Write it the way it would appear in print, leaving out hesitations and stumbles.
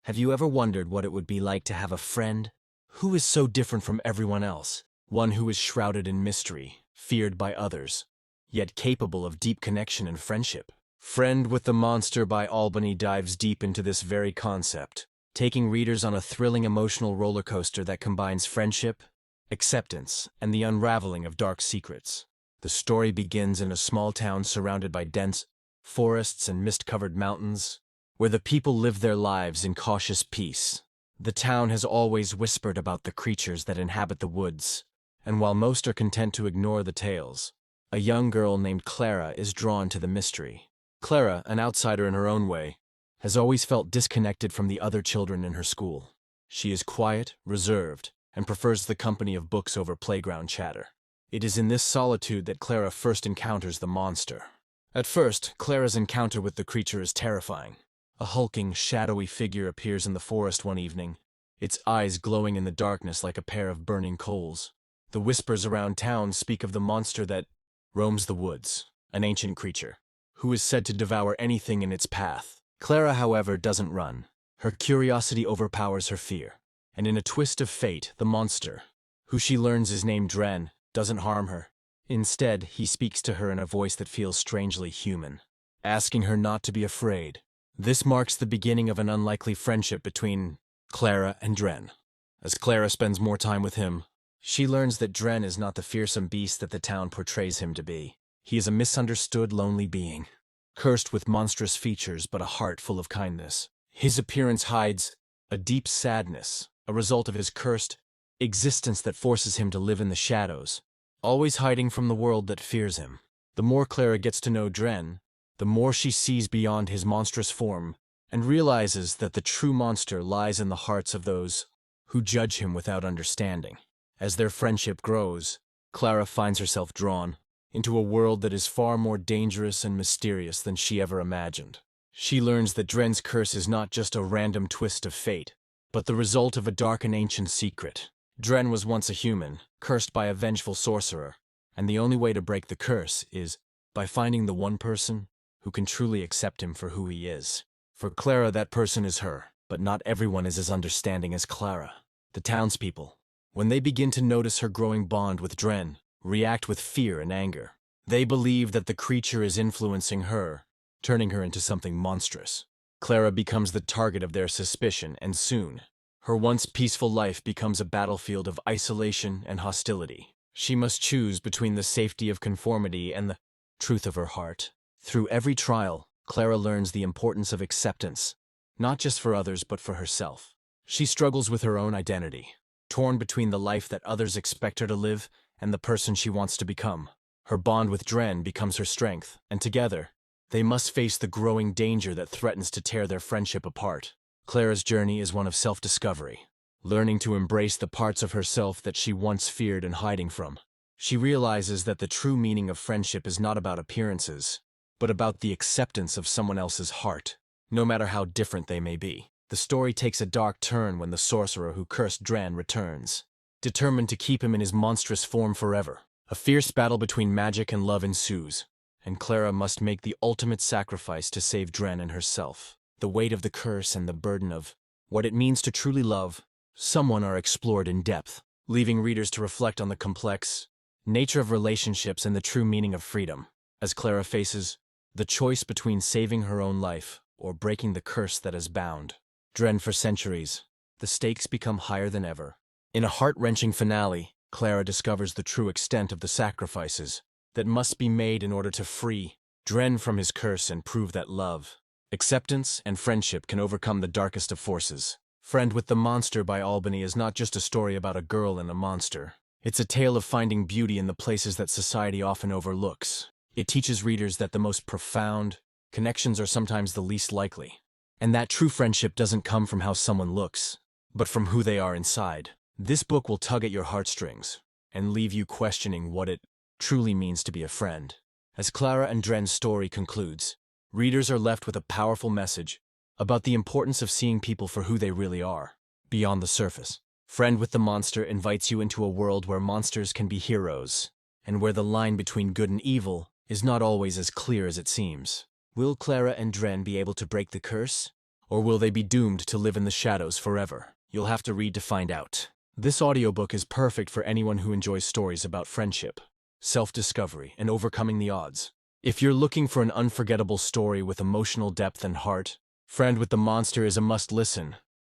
Have you ever wondered what it would be like to have a friend who is so different from everyone else? One who is shrouded in mystery, feared by others, yet capable of deep connection and friendship. Friend with the Monster by Albany dives deep into this very concept, taking readers on a thrilling emotional roller coaster that combines friendship, acceptance, and the unraveling of dark secrets. The story begins in a small town surrounded by dense forests and mist-covered mountains, where the people live their lives in cautious peace. The town has always whispered about the creatures that inhabit the woods, and while most are content to ignore the tales, a young girl named Clara is drawn to the mystery. Clara, an outsider in her own way, has always felt disconnected from the other children in her school. She is quiet, reserved, and prefers the company of books over playground chatter. It is in this solitude that Clara first encounters the monster. At first, Clara's encounter with the creature is terrifying. A hulking, shadowy figure appears in the forest one evening, its eyes glowing in the darkness like a pair of burning coals. The whispers around town speak of the monster that roams the woods, an ancient creature, who is said to devour anything in its path. Clara, however, doesn't run. Her curiosity overpowers her fear, and in a twist of fate, the monster, who she learns is named Dren, doesn't harm her. Instead, he speaks to her in a voice that feels strangely human, asking her not to be afraid. This marks the beginning of an unlikely friendship between Clara and Dren. As Clara spends more time with him, she learns that Dren is not the fearsome beast that the town portrays him to be. He is a misunderstood, lonely being, cursed with monstrous features but a heart full of kindness. His appearance hides a deep sadness, a result of his cursed existence that forces him to live in the shadows, always hiding from the world that fears him. The more Clara gets to know Dren, the more she sees beyond his monstrous form and realizes that the true monster lies in the hearts of those who judge him without understanding. As their friendship grows, Clara finds herself drawn into a world that is far more dangerous and mysterious than she ever imagined. She learns that Dren's curse is not just a random twist of fate, but the result of a dark and ancient secret. Dren was once a human, cursed by a vengeful sorcerer, and the only way to break the curse is by finding the one person who can truly accept him for who he is. For Clara, that person is her, but not everyone is as understanding as Clara. The townspeople, when they begin to notice her growing bond with Dren, react with fear and anger. They believe that the creature is influencing her, turning her into something monstrous. Clara becomes the target of their suspicion, and soon, her once peaceful life becomes a battlefield of isolation and hostility. She must choose between the safety of conformity and the truth of her heart. Through every trial, Clara learns the importance of acceptance, not just for others but for herself. She struggles with her own identity, torn between the life that others expect her to live and the person she wants to become. Her bond with Dren becomes her strength, and together, they must face the growing danger that threatens to tear their friendship apart. Clara's journey is one of self-discovery, learning to embrace the parts of herself that she once feared and hiding from. She realizes that the true meaning of friendship is not about appearances, but about the acceptance of someone else's heart, no matter how different they may be. The story takes a dark turn when the sorcerer who cursed Dren returns, determined to keep him in his monstrous form forever. A fierce battle between magic and love ensues, and Clara must make the ultimate sacrifice to save Dren and herself. The weight of the curse and the burden of what it means to truly love someone are explored in depth, leaving readers to reflect on the complex nature of relationships and the true meaning of freedom. As Clara faces the choice between saving her own life or breaking the curse that has bound Dren for centuries, the stakes become higher than ever. In a heart-wrenching finale, Clara discovers the true extent of the sacrifices that must be made in order to free Dren from his curse and prove that love, acceptance, and friendship can overcome the darkest of forces. Friend with the Monster by Albany is not just a story about a girl and a monster. It's a tale of finding beauty in the places that society often overlooks. It teaches readers that the most profound connections are sometimes the least likely, and that true friendship doesn't come from how someone looks, but from who they are inside. This book will tug at your heartstrings and leave you questioning what it truly means to be a friend. As Clara and Dren's story concludes, readers are left with a powerful message about the importance of seeing people for who they really are, beyond the surface. Friend with the Monster invites you into a world where monsters can be heroes, and where the line between good and evil is not always as clear as it seems. Will Clara and Dren be able to break the curse, Or will they be doomed to live in the shadows forever? You'll have to read to find out. This audiobook is perfect for anyone who enjoys stories about friendship, self-discovery, and overcoming the odds. If you're looking for an unforgettable story with emotional depth and heart, Friend with the Monster is a must-listen.